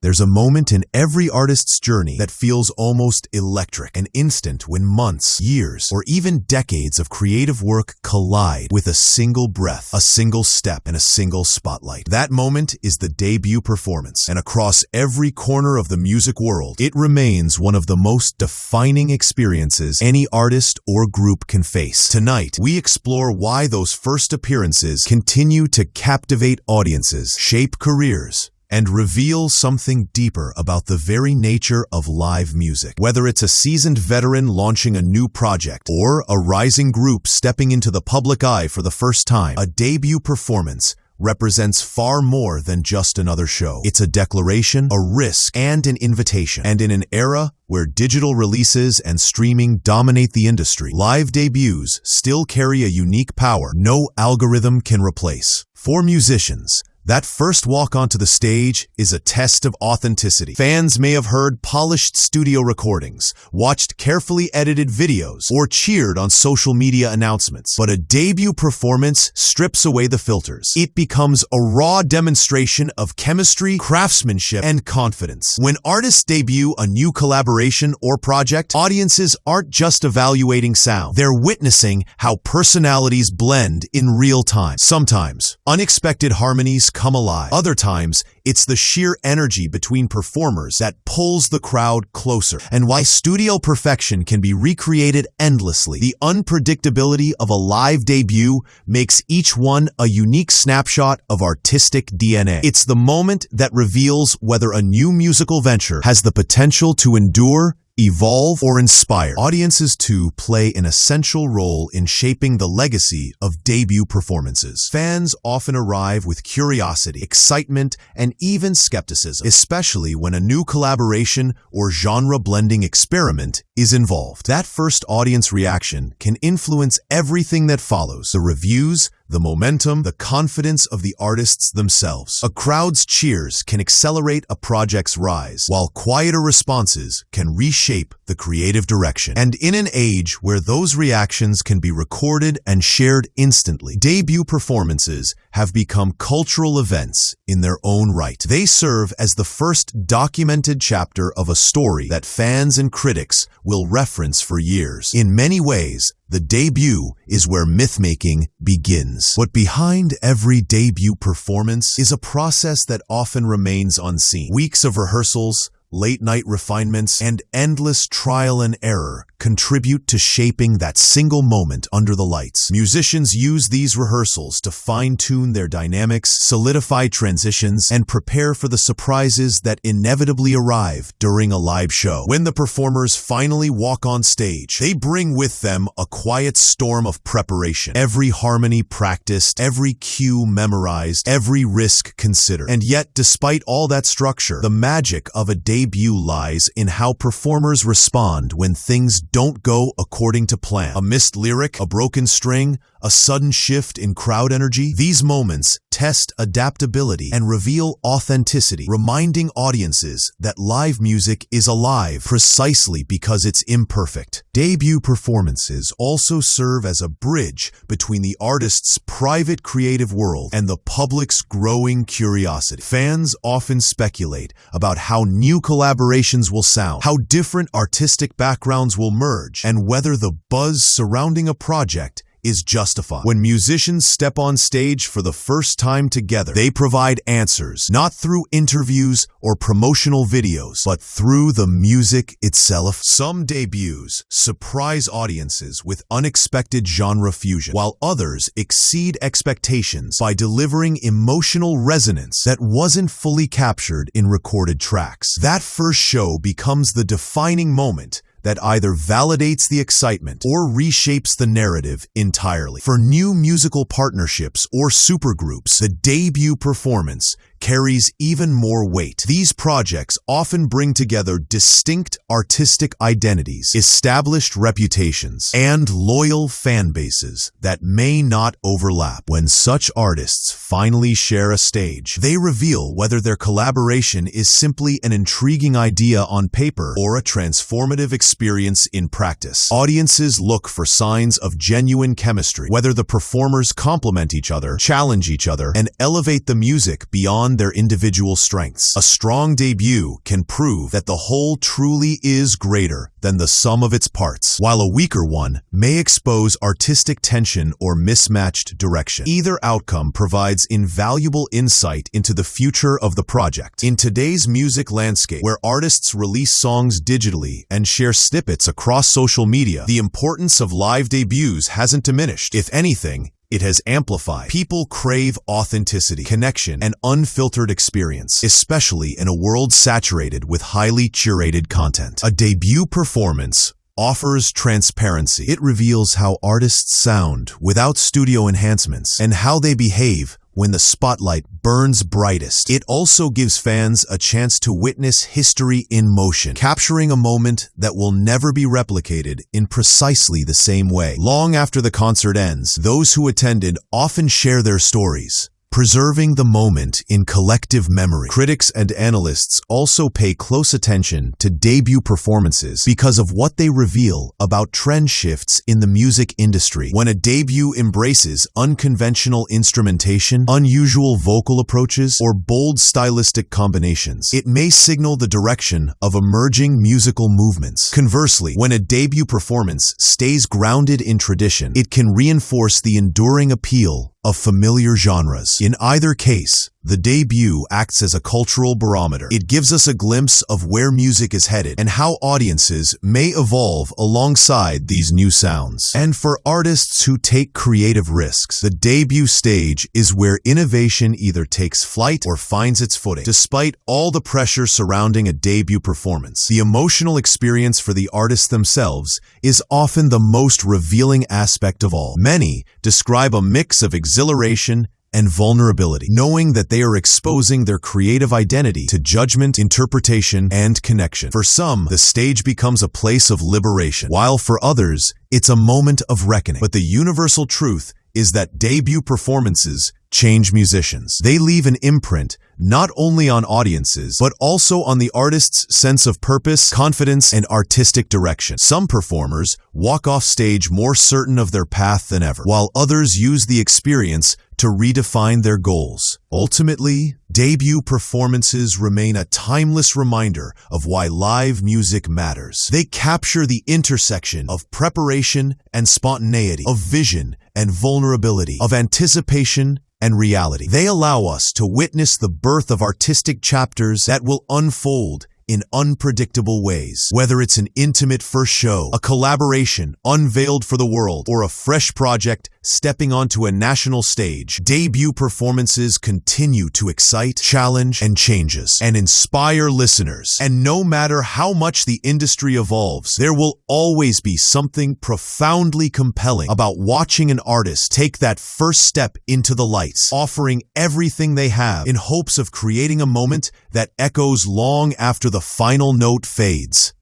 There's a moment in every artist's journey that feels almost electric, an instant when months, years, or even decades of creative work collide with a single breath, a single step, and a single spotlight. That moment is the debut performance, and across every corner of the music world, it remains one of the most defining experiences any artist or group can face. Tonight, we explore why those first appearances continue to captivate audiences, shape careers, and reveal something deeper about the very nature of live music. Whether it's a seasoned veteran launching a new project or a rising group stepping into the public eye for the first time, a debut performance represents far more than just another show. It's a declaration, a risk, and an invitation. And in an era where digital releases and streaming dominate the industry, live debuts still carry a unique power no algorithm can replace. For musicians, that first walk onto the stage is a test of authenticity. Fans may have heard polished studio recordings, watched carefully edited videos, or cheered on social media announcements. But a debut performance strips away the filters. It becomes a raw demonstration of chemistry, craftsmanship, and confidence. When artists debut a new collaboration or project, audiences aren't just evaluating sound. They're witnessing how personalities blend in real time. Sometimes, unexpected harmonies come alive. Other times, it's the sheer energy between performers that pulls the crowd closer. And why studio perfection can be recreated endlessly, the unpredictability of a live debut makes each one a unique snapshot of artistic DNA. It's the moment that reveals whether a new musical venture has the potential to endure, evolve, or inspire. Audiences, too, play an essential role in shaping the legacy of debut performances. Fans often arrive with curiosity, excitement, and even skepticism, especially when a new collaboration or genre-blending experiment is involved. That first audience reaction can influence everything that follows: the reviews, the momentum, the confidence of the artists themselves. A crowd's cheers can accelerate a project's rise, while quieter responses can reshape the creative direction. And in an age where those reactions can be recorded and shared instantly, debut performances have become cultural events in their own right. They serve as the first documented chapter of a story that fans and critics will reference for years. In many ways, the debut is where myth-making begins. But behind every debut performance is a process that often remains unseen. Weeks of rehearsals, late-night refinements, and endless trial and error contribute to shaping that single moment under the lights. Musicians use these rehearsals to fine-tune their dynamics, solidify transitions, and prepare for the surprises that inevitably arrive during a live show. When the performers finally walk on stage, they bring with them a quiet storm of preparation. Every harmony practiced, every cue memorized, every risk considered. And yet, despite all that structure, the magic of a debut lies in how performers respond when things don't go according to plan. A missed lyric, a broken string, a sudden shift in crowd energy. These moments test adaptability and reveal authenticity, reminding audiences that live music is alive precisely because it's imperfect. Debut performances also serve as a bridge between the artist's private creative world and the public's growing curiosity. Fans often speculate about how new collaborations will sound, how different artistic backgrounds will merge, and whether the buzz surrounding a project is justified. When musicians step on stage for the first time together, they provide answers, not through interviews or promotional videos, but through the music itself. Some debuts surprise audiences with unexpected genre fusion, while others exceed expectations by delivering emotional resonance that wasn't fully captured in recorded tracks. That first show becomes the defining moment that either validates the excitement or reshapes the narrative entirely. For new musical partnerships or supergroups, the debut performance carries even more weight. These projects often bring together distinct artistic identities, established reputations, and loyal fan bases that may not overlap. When such artists finally share a stage, they reveal whether their collaboration is simply an intriguing idea on paper or a transformative experience in practice. Audiences look for signs of genuine chemistry, whether the performers complement each other, challenge each other, and elevate the music beyond beyond their individual strengths. A strong debut can prove that the whole truly is greater than the sum of its parts, while a weaker one may expose artistic tension or mismatched direction. Either outcome provides invaluable insight into the future of the project. In today's music landscape, where artists release songs digitally and share snippets across social media, the importance of live debuts hasn't diminished. If anything, it has amplified. People crave authenticity, connection, and unfiltered experience, especially in a world saturated with highly curated content. A debut performance offers transparency. It reveals how artists sound without studio enhancements and how they behave when the spotlight burns brightest. It also gives fans a chance to witness history in motion, capturing a moment that will never be replicated in precisely the same way. Long after the concert ends, those who attended often share their stories, preserving the moment in collective memory. Critics and analysts also pay close attention to debut performances because of what they reveal about trend shifts in the music industry. When a debut embraces unconventional instrumentation, unusual vocal approaches, or bold stylistic combinations, it may signal the direction of emerging musical movements. Conversely, when a debut performance stays grounded in tradition, it can reinforce the enduring appeal of familiar genres. In either case, the debut acts as a cultural barometer. It gives us a glimpse of where music is headed and how audiences may evolve alongside these new sounds. And for artists who take creative risks, the debut stage is where innovation either takes flight or finds its footing. Despite all the pressure surrounding a debut performance, the emotional experience for the artists themselves is often the most revealing aspect of all. Many describe a mix of exhilaration and vulnerability, knowing that they are exposing their creative identity to judgment, interpretation, and connection. For some, the stage becomes a place of liberation, while for others, it's a moment of reckoning. But the universal truth is that debut performances change musicians. They leave an imprint not only on audiences, but also on the artist's sense of purpose, confidence, and artistic direction. Some performers walk off stage more certain of their path than ever, while others use the experience to redefine their goals. Ultimately, debut performances remain a timeless reminder of why live music matters. They capture the intersection of preparation and spontaneity, of vision and vulnerability, of anticipation and reality. They allow us to witness the birth of artistic chapters that will unfold in unpredictable ways. Whether it's an intimate first show, a collaboration unveiled for the world, or a fresh project stepping onto a national stage, debut performances continue to excite, challenge, and inspire listeners. And no matter how much the industry evolves, there will always be something profoundly compelling about watching an artist take that first step into the lights, offering everything they have in hopes of creating a moment that echoes long after the final note fades.